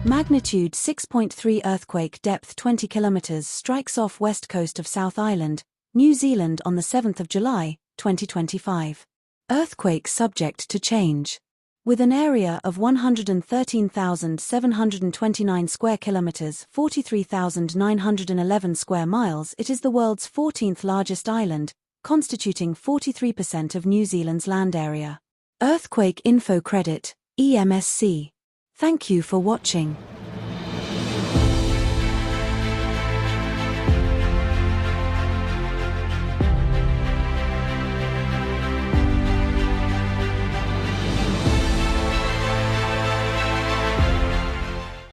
Magnitude 6.3 earthquake, depth 20 kilometers, strikes off west coast of South Island, New Zealand on the 7th of July, 2025. Earthquake subject to change. With an area of 113,729 square kilometers, 43,911 square miles, it is the world's 14th largest island, constituting 43% of New Zealand's land area. Earthquake Info Credit, EMSC. Thank you for watching.